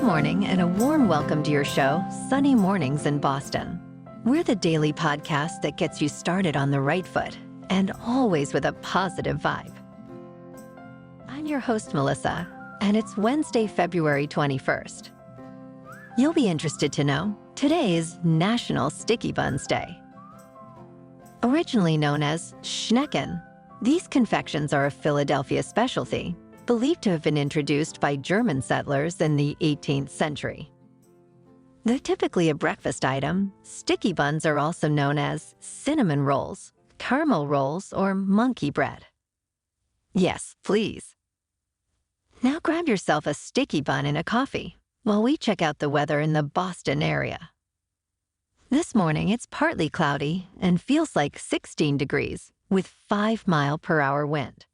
morning and a warm welcome to your show, Sunny Mornings in Boston. We're the daily podcast that gets you started on the right foot and always with a positive vibe. I'm your host, Melissa, and it's Wednesday, February 21st. You'll be interested to know today is National Sticky Buns Day. Originally known as Schnecken, these confections are a Philadelphia specialty, believed to have been introduced by German settlers in the 18th century. Though typically a breakfast item, sticky buns are also known as cinnamon rolls, caramel rolls, or monkey bread. Yes, please. Now grab yourself a sticky bun and a coffee while we check out the weather in the Boston area. This morning, it's partly cloudy and feels like 16 degrees with 5-mile-per-hour wind.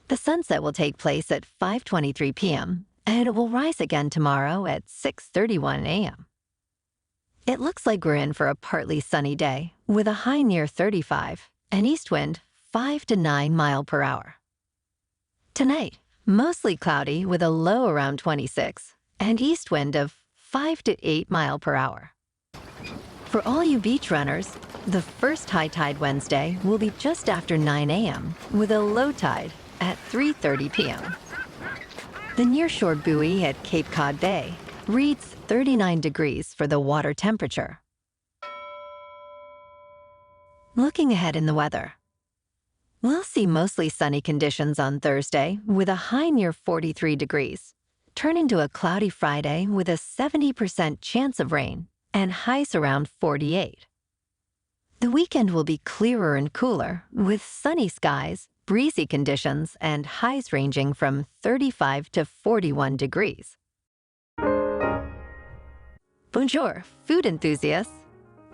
The sunset will take place at 5:23 p.m., and it will rise again tomorrow at 6:31 a.m. It looks like we're in for a partly sunny day with a high near 35 and east wind 5 to 9 miles per hour. Tonight, mostly cloudy with a low around 26 and east wind of 5 to 8 miles per hour. For all you beach runners, the first high tide Wednesday will be just after 9 a.m. with a low tide at 3:30 p.m. The nearshore buoy at Cape Cod Bay reads 39 degrees for the water temperature. Looking ahead in the weather, we'll see mostly sunny conditions on Thursday with a high near 43 degrees, turn into a cloudy Friday with a 70% chance of rain and highs around 48. The weekend will be clearer and cooler with sunny skies, breezy conditions, and highs ranging from 35 to 41 degrees. Bonjour, food enthusiasts.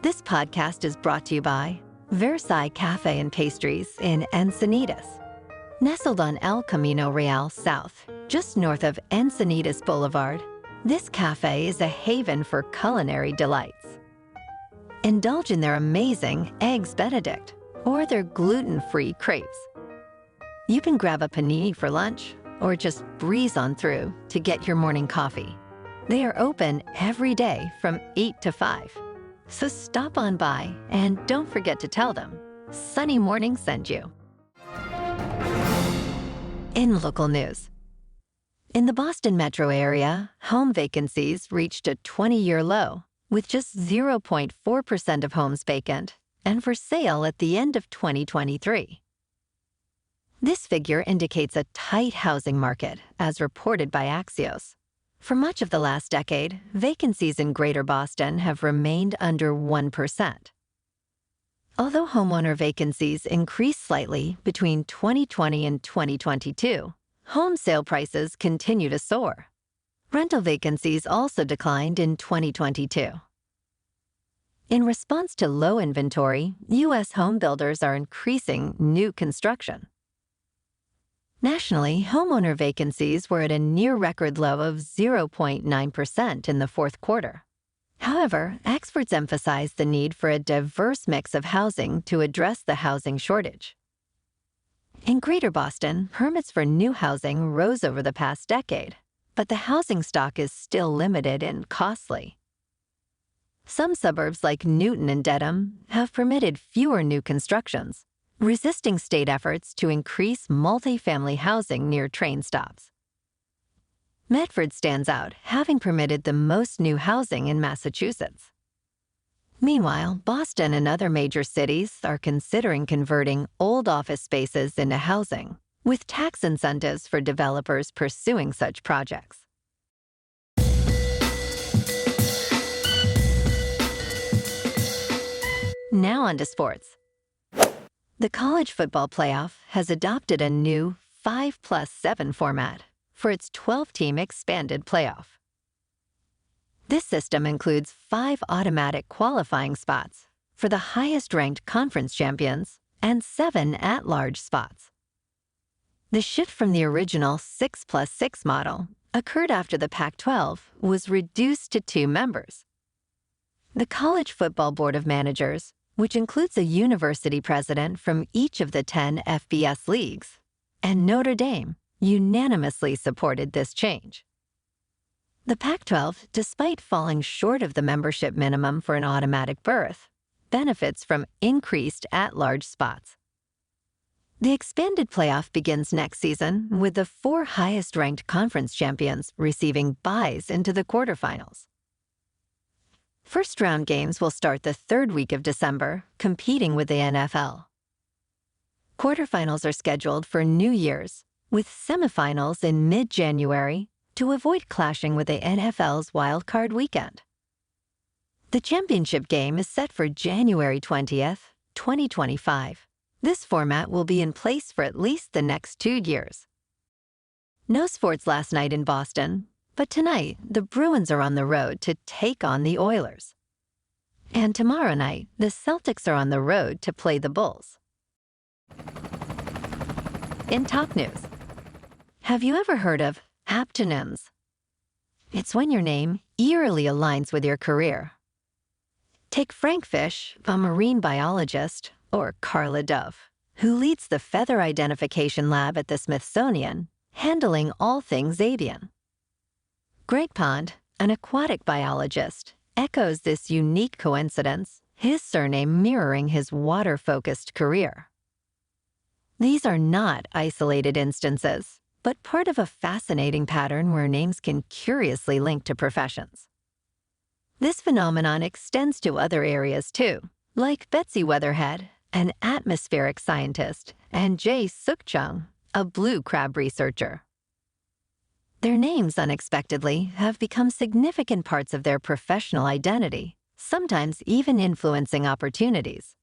This podcast is brought to you by Versailles Cafe and Pastries in Encinitas. Nestled on El Camino Real South, just north of Encinitas Boulevard, this cafe is a haven for culinary delights. Indulge in their amazing Eggs Benedict or their gluten-free crepes. You can grab a panini for lunch or just breeze on through to get your morning coffee. They are open every day from 8 to 5. So stop on by and don't forget to tell them Sunny Morning sent you. In local news, in the Boston metro area, home vacancies reached a 20-year low with just 0.4% of homes vacant and for sale at the end of 2023. This figure indicates a tight housing market, as reported by Axios. For much of the last decade, vacancies in Greater Boston have remained under 1%. Although homeowner vacancies increased slightly between 2020 and 2022, home sale prices continue to soar. Rental vacancies also declined in 2022. In response to low inventory, U.S. home builders are increasing new construction. Nationally, homeowner vacancies were at a near-record low of 0.9% in the fourth quarter. However, experts emphasize the need for a diverse mix of housing to address the housing shortage. In Greater Boston, permits for new housing rose over the past decade, but the housing stock is still limited and costly. Some suburbs like Newton and Dedham have permitted fewer new constructions, resisting state efforts to increase multifamily housing near train stops. Medford stands out, having permitted the most new housing in Massachusetts. Meanwhile, Boston and other major cities are considering converting old office spaces into housing, with tax incentives for developers pursuing such projects. Now on to sports. The college football playoff has adopted a new 5+7 format for its 12-team expanded playoff. This system includes 5 automatic qualifying spots for the highest-ranked conference champions and 7 at-large spots. The shift from the original 6+6 model occurred after the Pac-12 was reduced to 2 members. The College Football Board of Managers, which includes a university president from each of the 10 FBS leagues, and Notre Dame unanimously supported this change. The Pac-12, despite falling short of the membership minimum for an automatic berth, benefits from increased at-large spots. The expanded playoff begins next season with the 4 highest-ranked conference champions receiving byes into the quarterfinals. First-round games will start the 3rd week of December, competing with the NFL. Quarterfinals are scheduled for New Year's, with semifinals in mid-January to avoid clashing with the NFL's wildcard weekend. The championship game is set for January 20th, 2025. This format will be in place for at least the next 2 years. No sports last night in Boston, but tonight the Bruins are on the road to take on the Oilers. And tomorrow night, the Celtics are on the road to play the Bulls. In top news, have you ever heard of aptonyms? It's when your name eerily aligns with your career. Take Frank Fish, a marine biologist, or Carla Dove, who leads the feather identification lab at the Smithsonian, handling all things avian. Greg Pond, an aquatic biologist, echoes this unique coincidence, his surname mirroring his water-focused career. These are not isolated instances, but part of a fascinating pattern where names can curiously link to professions. This phenomenon extends to other areas too, like Betsy Weatherhead, an atmospheric scientist, and Jay Suk-chung, a blue crab researcher. Their names, unexpectedly, have become significant parts of their professional identity, sometimes even influencing opportunities.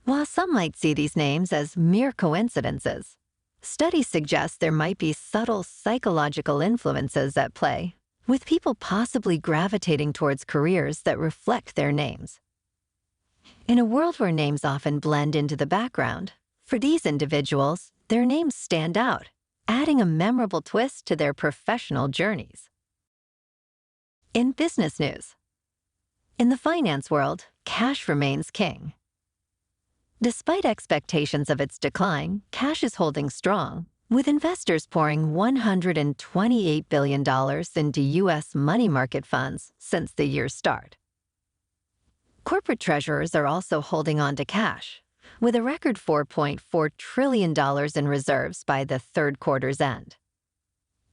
While some might see these names as mere coincidences, studies suggest there might be subtle psychological influences at play, with people possibly gravitating towards careers that reflect their names. In a world where names often blend into the background, for these individuals, their names stand out, adding a memorable twist to their professional journeys. In business news, in the finance world, cash remains king. Despite expectations of its decline, cash is holding strong, with investors pouring $128 billion into U.S. money market funds since the year's start. Corporate treasurers are also holding on to cash, with a record $4.4 trillion in reserves by the 3rd quarter's end.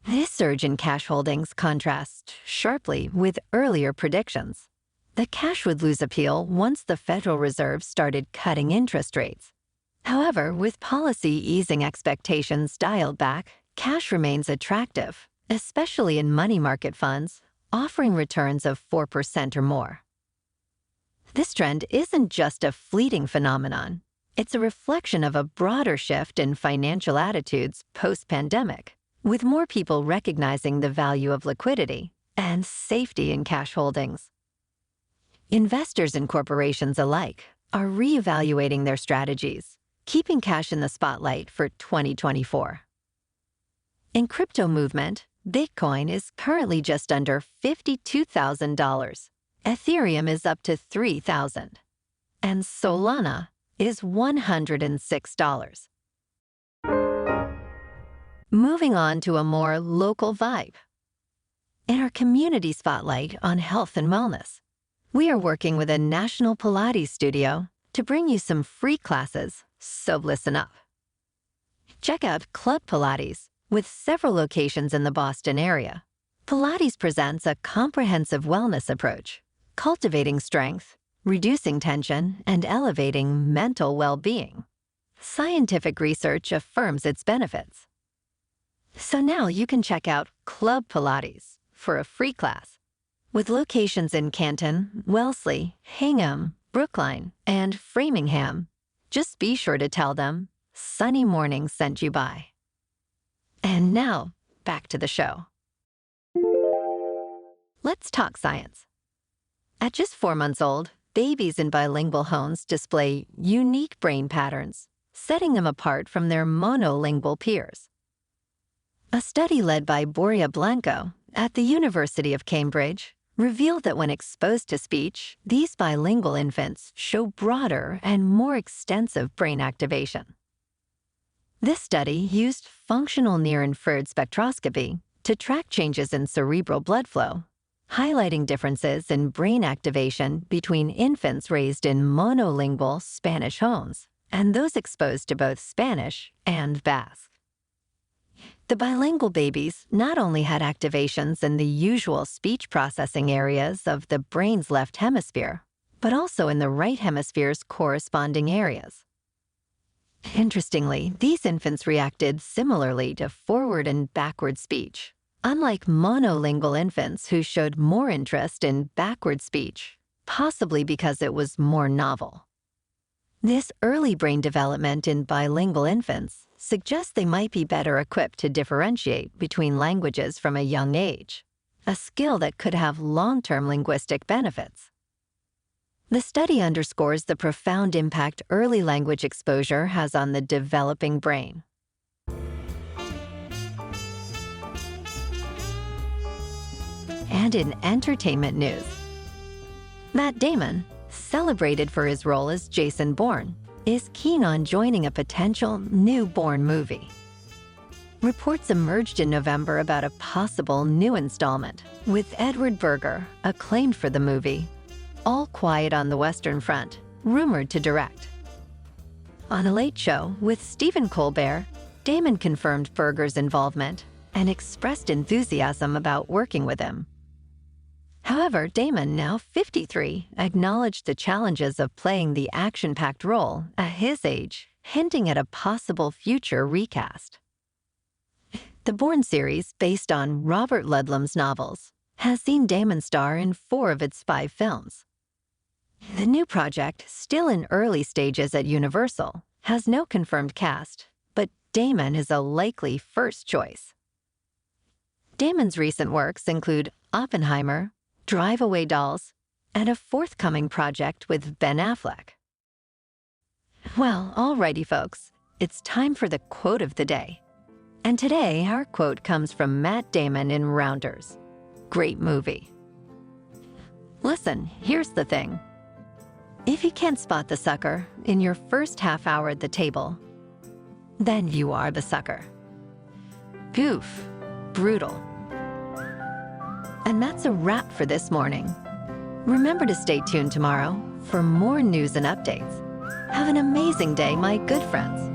This surge in cash holdings contrasts sharply with earlier predictions that cash would lose appeal once the Federal Reserve started cutting interest rates. However, with policy easing expectations dialed back, cash remains attractive, especially in money market funds, offering returns of 4% or more. This trend isn't just a fleeting phenomenon. It's a reflection of a broader shift in financial attitudes post-pandemic, with more people recognizing the value of liquidity and safety in cash holdings. Investors and corporations alike are reevaluating their strategies, keeping cash in the spotlight for 2024. In crypto movement, Bitcoin is currently just under $52,000. Ethereum is up to $3,000. And Solana is $106. Moving on to a more local vibe. In our community spotlight on health and wellness, we are working with a National Pilates studio to bring you some free classes, so listen up. Check out Club Pilates, with several locations in the Boston area. Pilates presents a comprehensive wellness approach, cultivating strength, reducing tension, and elevating mental well-being. Scientific research affirms its benefits. So now you can check out Club Pilates for a free class. With locations in Canton, Wellesley, Hingham, Brookline, and Framingham, just be sure to tell them Sunny Mornings sent you by. And now, back to the show. Let's talk science. At just 4 months old, babies in bilingual homes display unique brain patterns, setting them apart from their monolingual peers. A study led by Boria Blanco at the University of Cambridge revealed that when exposed to speech, these bilingual infants show broader and more extensive brain activation. This study used functional near-infrared spectroscopy to track changes in cerebral blood flow, highlighting differences in brain activation between infants raised in monolingual Spanish homes and those exposed to both Spanish and Basque. The bilingual babies not only had activations in the usual speech processing areas of the brain's left hemisphere, but also in the right hemisphere's corresponding areas. Interestingly, these infants reacted similarly to forward and backward speech, unlike monolingual infants who showed more interest in backward speech, possibly because it was more novel. This early brain development in bilingual infants suggests they might be better equipped to differentiate between languages from a young age, a skill that could have long-term linguistic benefits. The study underscores the profound impact early language exposure has on the developing brain. And in entertainment news, Matt Damon, celebrated for his role as Jason Bourne, is keen on joining a potential new Bourne movie. Reports emerged in November about a possible new installment, with Edward Berger, acclaimed for the movie, All Quiet on the Western Front, rumored to direct. On a Late Show with Stephen Colbert, Damon confirmed Berger's involvement and expressed enthusiasm about working with him. However, Damon, now 53, acknowledged the challenges of playing the action-packed role at his age, hinting at a possible future recast. The Bourne series, based on Robert Ludlum's novels, has seen Damon star in 4 of its 5 films. The new project, still in early stages at Universal, has no confirmed cast, but Damon is a likely first choice. Damon's recent works include Oppenheimer, Drive-Away Dolls, and a forthcoming project with Ben Affleck. Well, alrighty folks, it's time for the quote of the day. And today, our quote comes from Matt Damon in Rounders. Great movie. Listen, here's the thing. If you can't spot the sucker in your first half hour at the table, then you are the sucker. Goof. Brutal. And that's a wrap for this morning. Remember to stay tuned tomorrow for more news and updates. Have an amazing day, my good friends.